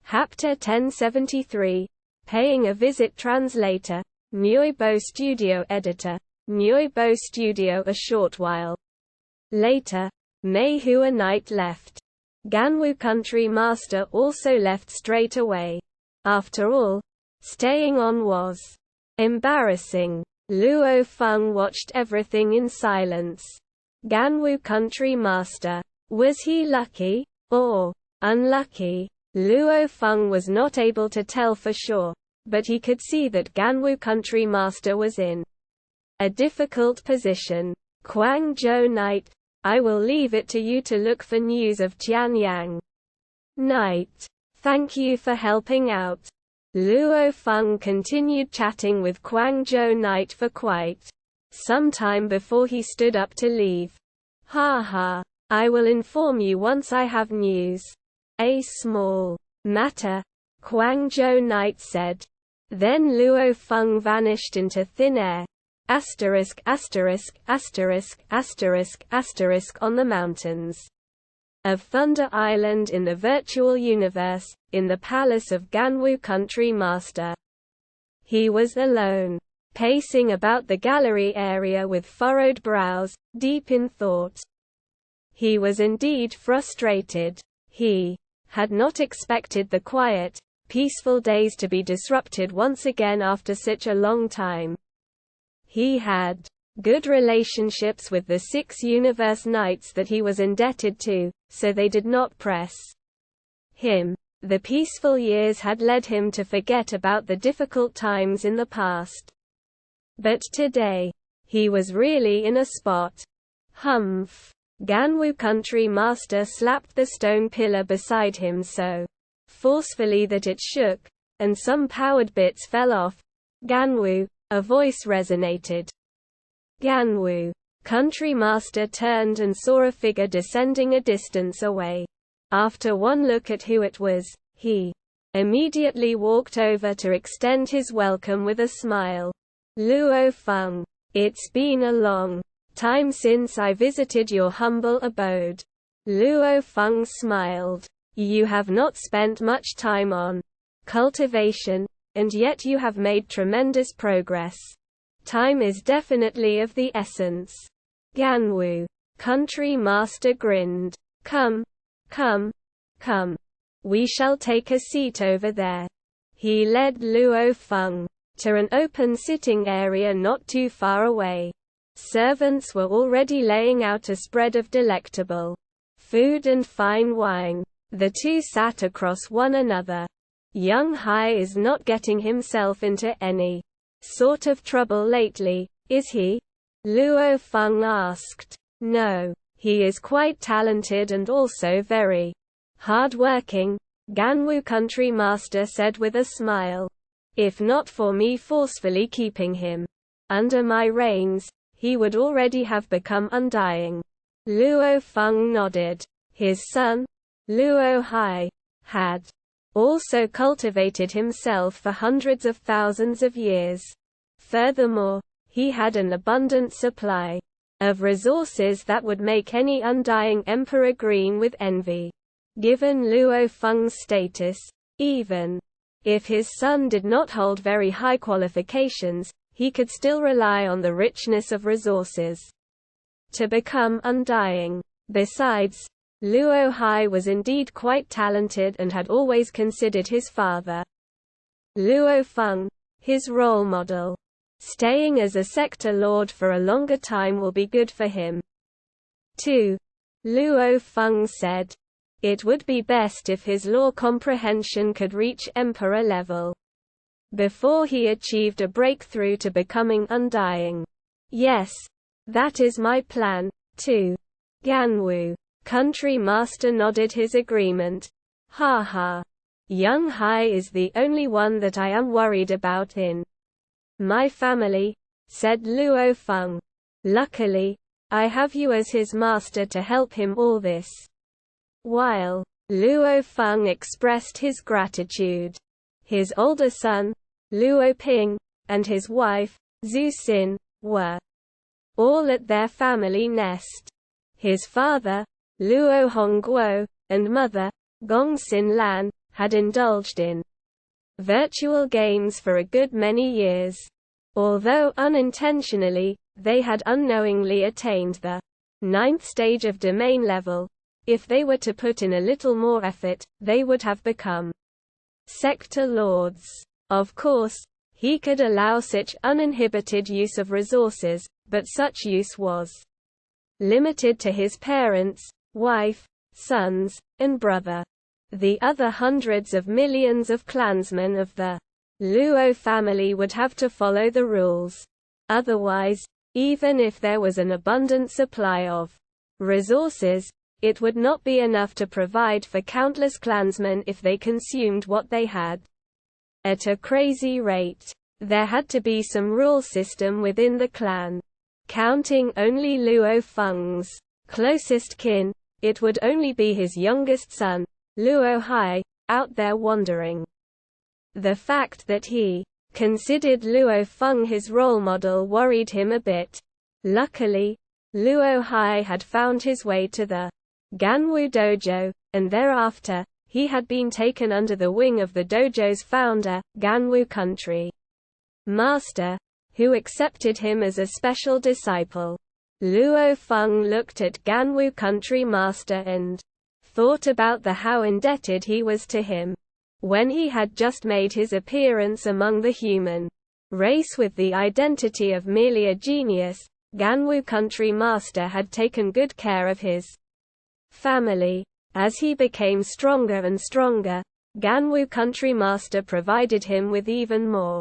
Hapta 1073. Paying a visit. Translator. Nyoibo Studio. Editor. Nyoibo Studio. A short while later, Mei Hua Knight left. Ganwu Country Master also left straight away. After all, staying on was embarrassing. Luo Feng watched everything in silence. Ganwu Country Master. Was he lucky? Or unlucky? Luo Feng was not able to tell for sure, but he could see that Ganwu Country Master was in a difficult position. Guangzhou Knight. I will leave it to you to look for news of Tianyang. Knight. Thank you for helping out. Luo Feng continued chatting with Guangzhou Knight for quite some time before he stood up to leave. Ha ha. I will inform you once I have news. A small matter, Guangzhou Knight said. Then Luo Feng vanished into thin air. Asterisk asterisk asterisk asterisk asterisk on the mountains of Thunder Island in the virtual universe, in the palace of Ganwu Country Master. He was alone, pacing about the gallery area with furrowed brows, deep in thought. He was indeed frustrated. He had not expected the quiet, peaceful days to be disrupted once again after such a long time. He had good relationships with the 6 Universe Knights that he was indebted to, so they did not press him. The peaceful years had led him to forget about the difficult times in the past. But today, he was really in a spot. Humph. Ganwu Country Master slapped the stone pillar beside him so forcefully that it shook, and some powered bits fell off. Ganwu. A voice resonated. Ganwu. Country Master turned and saw a figure descending a distance away. After one look at who it was, he immediately walked over to extend his welcome with a smile. Luo Feng. It's been a long time since I visited your humble abode. Luo Feng smiled. You have not spent much time on cultivation, and yet you have made tremendous progress. Time is definitely of the essence. Ganwu. Country Master grinned. Come. Come. Come. We shall take a seat over there. He led Luo Feng to an open sitting area not too far away. Servants were already laying out a spread of delectable food and fine wine. The two sat across one another. Young Hai is not getting himself into any sort of trouble lately, is he? Luo Feng asked. No. He is quite talented and also very hard-working, Ganwu Country Master said with a smile. If not for me forcefully keeping him under my reins, he would already have become undying. Luo Feng nodded. His son, Luo Hai, had also cultivated himself for hundreds of thousands of years. Furthermore, he had an abundant supply of resources that would make any undying emperor green with envy. Given Luo Feng's status, even if his son did not hold very high qualifications, he could still rely on the richness of resources to become undying. Besides, Luo Hai was indeed quite talented and had always considered his father, Luo Feng, his role model. Staying as a sector lord for a longer time will be good for him, too. Luo Feng said. It would be best if his law comprehension could reach emperor level before he achieved a breakthrough to becoming undying. Yes, that is my plan, too. Ganwu. Country Master nodded his agreement. Ha ha. Young Hai is the only one that I am worried about in my family, said Luo Feng. Luckily, I have you as his master to help him all this while. Luo Feng expressed his gratitude. His older son, Luo Ping, and his wife, Zhu Xin, were all at their family nest. His father, Luo Hongguo, and mother, Gong Xin Lan, had indulged in virtual games for a good many years. Although unintentionally, they had unknowingly attained the 9th stage of domain level. If they were to put in a little more effort, they would have become sector lords. Of course, he could allow such uninhibited use of resources, but such use was limited to his parents, wife, sons, and brother. The other hundreds of millions of clansmen of the Luo family would have to follow the rules. Otherwise, even if there was an abundant supply of resources, it would not be enough to provide for countless clansmen if they consumed what they had at a crazy rate. There had to be some rule system within the clan. Counting only Luo Feng's closest kin, it would only be his youngest son, Luo Hai, out there wandering. The fact that he considered Luo Feng his role model worried him a bit. Luckily, Luo Hai had found his way to the Ganwu dojo, and thereafter, he had been taken under the wing of the dojo's founder, Ganwu Country Master, who accepted him as a special disciple. Luo Feng looked at Ganwu Country Master and thought about how indebted he was to him. When he had just made his appearance among the human race with the identity of merely a genius, Ganwu Country Master had taken good care of his family. As he became stronger and stronger, Ganwu Country Master provided him with even more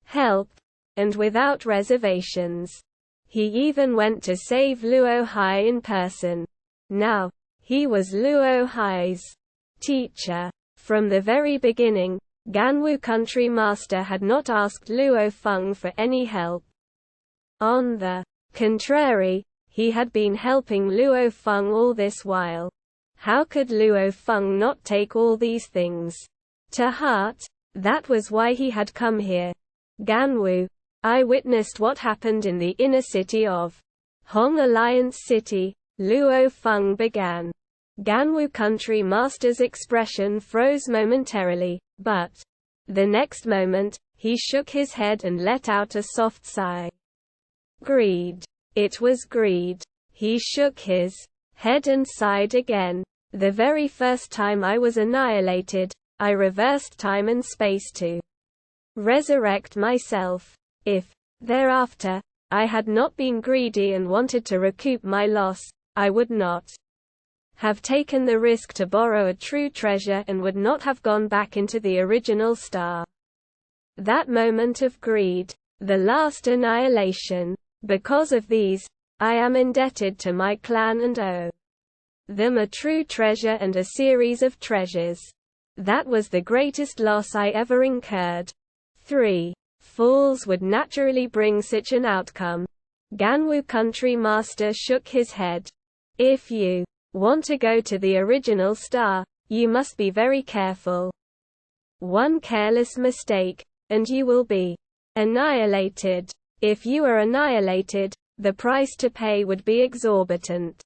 help, and without reservations. He even went to save Luo Hai in person. Now, he was Luo Hai's teacher. From the very beginning, Ganwu Country Master had not asked Luo Feng for any help. On the contrary, he had been helping Luo Feng all this while. How could Luo Feng not take all these things to heart? That was why he had come here. Ganwu, I witnessed what happened in the inner city of Hong Alliance City, Luo Feng began. Ganwu Country Master's expression froze momentarily, but the next moment, he shook his head and let out a soft sigh. Greed. It was greed. He shook his head and sighed again. The very first time I was annihilated, I reversed time and space to resurrect myself. If, thereafter, I had not been greedy and wanted to recoup my loss, I would not have taken the risk to borrow a true treasure and would not have gone back into the original star. That moment of greed, the last annihilation. Because of these, I am indebted to my clan and owe them a true treasure and a series of treasures. That was the greatest loss I ever incurred. 3. Falls would naturally bring such an outcome. Ganwu Country Master shook his head. If you want to go to the original star, you must be very careful. One careless mistake, and you will be annihilated. If you are annihilated, the price to pay would be exorbitant.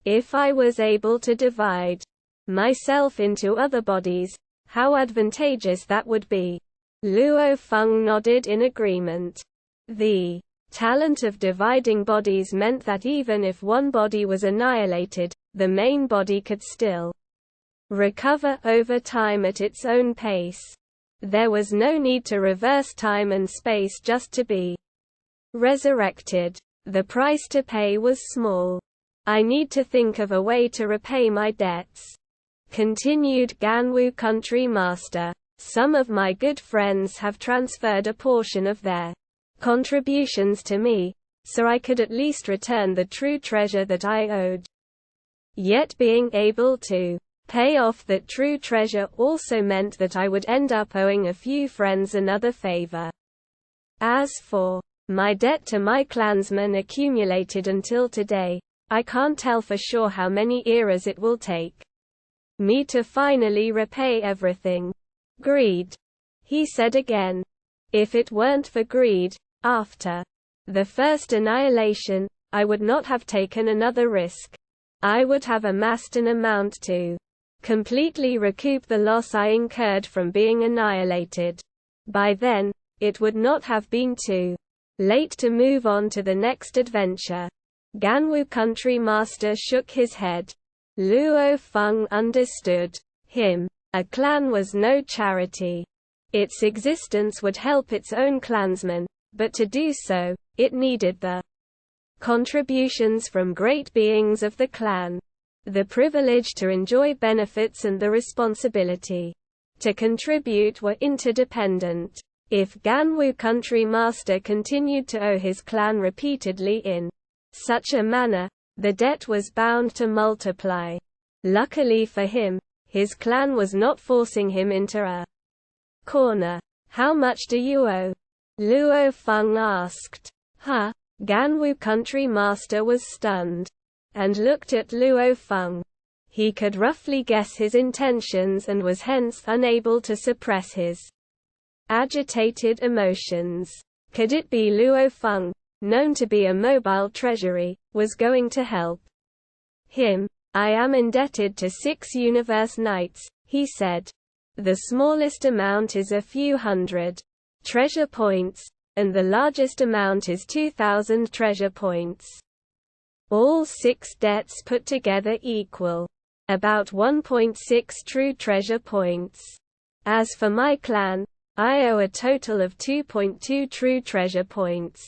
If I was able to divide myself into other bodies, how advantageous that would be. Luo Feng nodded in agreement. The talent of dividing bodies meant that even if one body was annihilated, the main body could still recover over time at its own pace. There was no need to reverse time and space just to be resurrected. The price to pay was small. I need to think of a way to repay my debts. Continued Ganwu Country Master. Some of my good friends have transferred a portion of their contributions to me, so I could at least return the true treasure that I owed. Yet being able to pay off that true treasure also meant that I would end up owing a few friends another favor. As for my debt to my clansmen accumulated until today, I can't tell for sure how many eras it will take me to finally repay everything. Greed, he said again. If it weren't for greed, after the first annihilation, I would not have taken another risk. I would have amassed an amount too completely recoup the loss I incurred from being annihilated. By then, it would not have been too late to move on to the next adventure. Ganwu country master shook his head. Luo Feng understood him. A clan was no charity. Its existence would help its own clansmen, but to do so, it needed the contributions from great beings of the clan. The privilege to enjoy benefits and the responsibility to contribute were interdependent. If Ganwu country master continued to owe his clan repeatedly in such a manner, the debt was bound to multiply. Luckily for him, his clan was not forcing him into a corner. "How much do you owe?" Luo Feng asked. "Huh?" Ganwu country master was stunned and looked at Luo Feng. He could roughly guess his intentions and was hence unable to suppress his agitated emotions. Could it be Luo Feng, known to be a mobile treasury, was going to help him? "I am indebted to 6 universe knights," he said. "The smallest amount is a few hundred treasure points, and the largest amount is 2,000 treasure points. All 6 debts put together equal about 1.6 true treasure points. As for my clan, I owe a total of 2.2 true treasure points."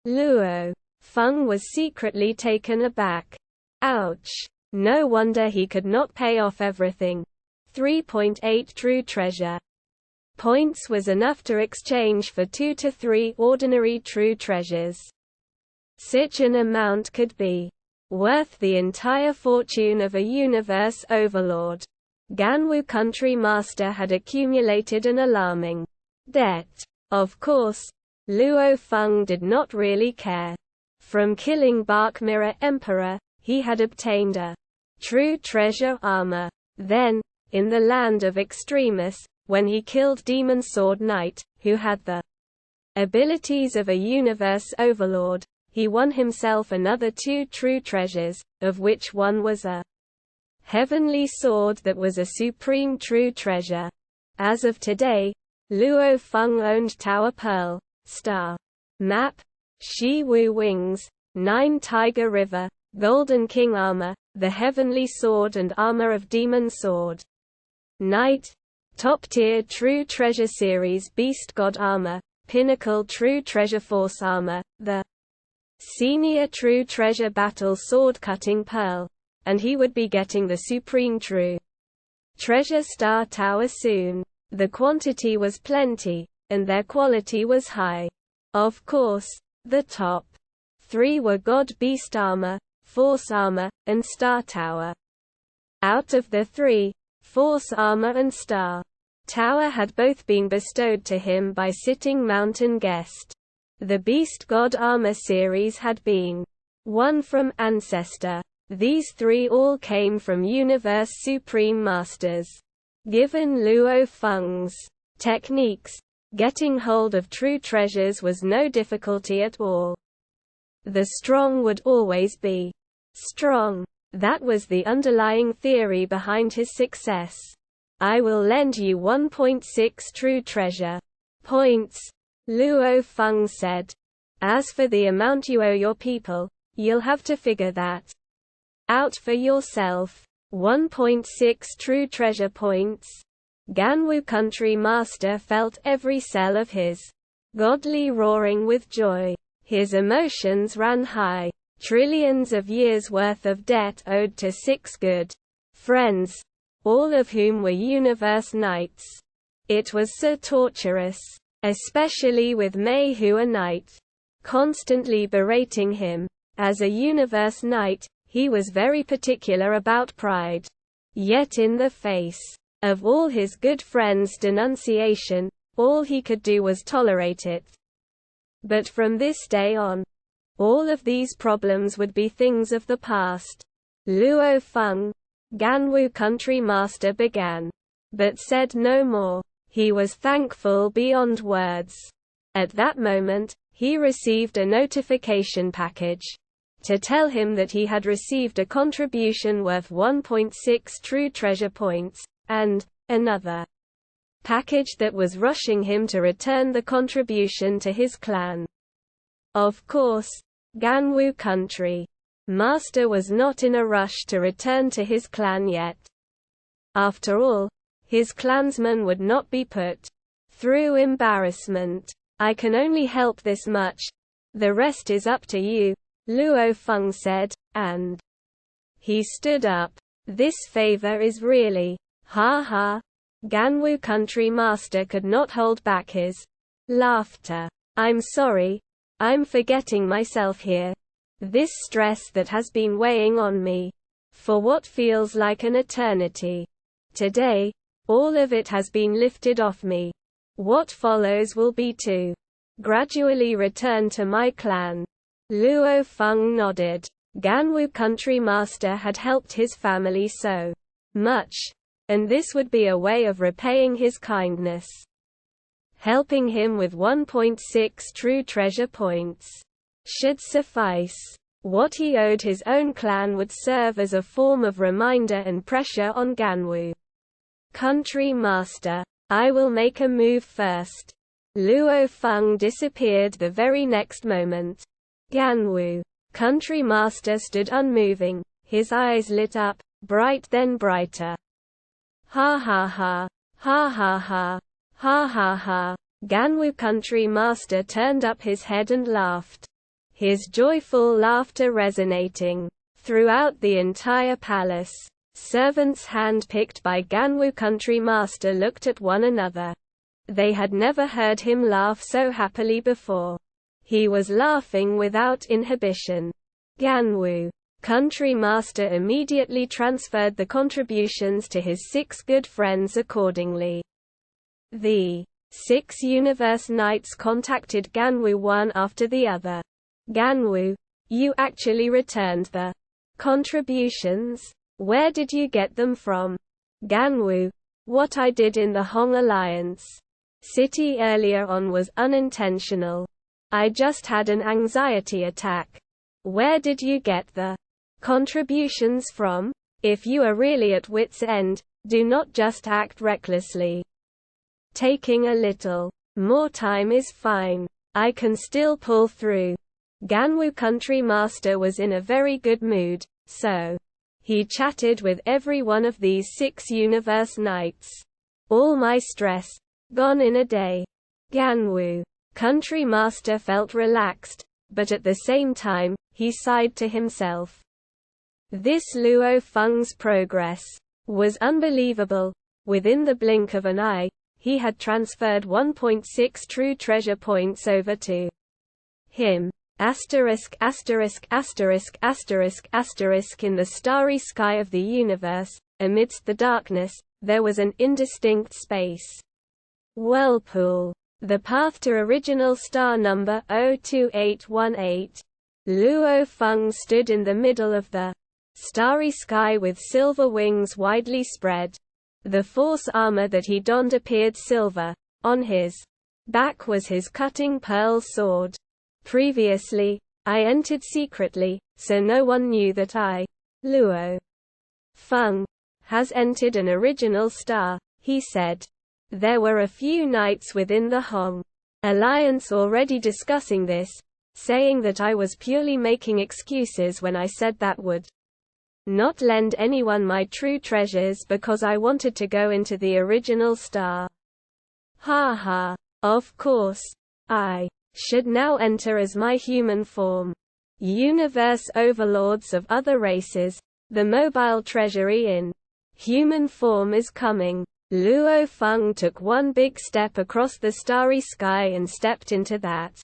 Luo Feng was secretly taken aback. Ouch. No wonder he could not pay off everything. 3.8 true treasure points was enough to exchange for 2 to 3 ordinary true treasures. Such an amount could be worth the entire fortune of a universe overlord. Ganwu country master had accumulated an alarming debt. Of course, Luo Feng did not really care. From killing Bark Mirror Emperor, he had obtained a true treasure armor. Then, in the land of Extremis, when he killed Demon Sword Knight, who had the abilities of a universe overlord, he won himself another 2 true treasures, of which one was a heavenly sword that was a supreme true treasure. As of today, Luo Feng owned Tower Pearl, Star Map, Shi Wu Wings, 9 Tiger River, Golden King Armor, the Heavenly Sword and Armor of Demon Sword Knight, Top-Tier True Treasure Series Beast God Armor, Pinnacle True Treasure Force Armor, the Senior True Treasure Battle Sword Cutting Pearl, and he would be getting the Supreme True Treasure Star Tower soon. The quantity was plenty, and their quality was high. Of course, the top 3 were God Beast Armor, Force Armor, and Star Tower. Out of the 3, Force Armor and Star Tower had both been bestowed to him by Sitting Mountain Guest. The Beast God Armor series had been won from Ancestor. These 3 all came from Universe Supreme Masters. Given Luo Feng's techniques, getting hold of true treasures was no difficulty at all. The strong would always be strong. That was the underlying theory behind his success. "I will lend you 1.6 true treasure points," Luo Feng said. "As for the amount you owe your people, you'll have to figure that out for yourself." 1.6 true treasure points. Ganwu country master felt every cell of his godly roaring with joy. His emotions ran high. Trillions of years' worth of debt owed to 6 good friends, all of whom were universe knights. It was so torturous, especially with Mei Hua Knight constantly berating him. As a universe knight, he was very particular about pride. Yet in the face of all his good friends' denunciation, all he could do was tolerate it. But from this day on, all of these problems would be things of the past. Luo Feng, Ganwu country master, began, but said no more. He was thankful beyond words. At that moment, he received a notification package. to tell him that he had received a contribution worth 1.6 true treasure points, and another package that was rushing him to return the contribution to his clan. Of course, Ganwu country master was not in a rush to return to his clan yet. After all, his clansmen would not be put through embarrassment. I can only help this much. The rest is up to you, Luo Feng said, and he stood up. This favor is really, ha ha. Ganwu country master could not hold back his laughter. I'm sorry. I'm forgetting myself here. This stress that has been weighing on me for what feels like an eternity. Today, all of it has been lifted off me. What follows will be to gradually return to my clan. Luo Feng nodded. Ganwu country master had helped his family so much, and this would be a way of repaying his kindness. Helping him with 1.6 true treasure points should suffice. What he owed his own clan would serve as a form of reminder and pressure on Ganwu country master. I will make a move first. Luo Feng disappeared the very next moment. Ganwu country master stood unmoving, his eyes lit up, bright then brighter. Ha ha ha, ha ha ha, ha ha ha. Ganwu country master turned up his head and laughed. His joyful laughter resonating throughout the entire palace. Servants hand-picked by Ganwu country master looked at one another. They had never heard him laugh so happily before. He was laughing without inhibition. Ganwu country master immediately transferred the contributions to his 6 good friends accordingly. The 6 Universe Knights contacted Ganwu one after the other. Ganwu, you actually returned the contributions? Where did you get them from? Ganwu, what I did in the Hong Alliance city earlier on was unintentional. I just had an anxiety attack. Where did you get the contributions from? If you are really at wit's end, do not just act recklessly. Taking a little more time is fine. I can still pull through. Ganwu country master was in a very good mood, so he chatted with every one of these 6 Universe Knights. All my stress gone in a day. Ganwu country master felt relaxed, but at the same time, he sighed to himself. This Luo Feng's progress was unbelievable. Within the blink of an eye, he had transferred 1.6 true treasure points over to him. Asterisk asterisk asterisk asterisk asterisk. In the starry sky of the universe, amidst the darkness, there was an indistinct space whirlpool. The path to original star number 02818. Luo Feng stood in the middle of the starry sky with silver wings widely spread. The force armor that he donned appeared silver. On his back was his cutting pearl sword. Previously, I entered secretly, so no one knew that I, Luo Feng, has entered an original star, he said. There were a few knights within the Hong Alliance already discussing this, saying that I was purely making excuses when I said that would not lend anyone my true treasures because I wanted to go into the original star. Ha ha. Of course. I should now enter as my human form. Universe overlords of other races, the mobile treasury in human form is coming. Luo Feng took one big step across the starry sky and stepped into that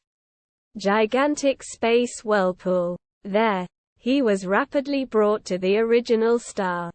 gigantic space whirlpool. There, he was rapidly brought to the original star.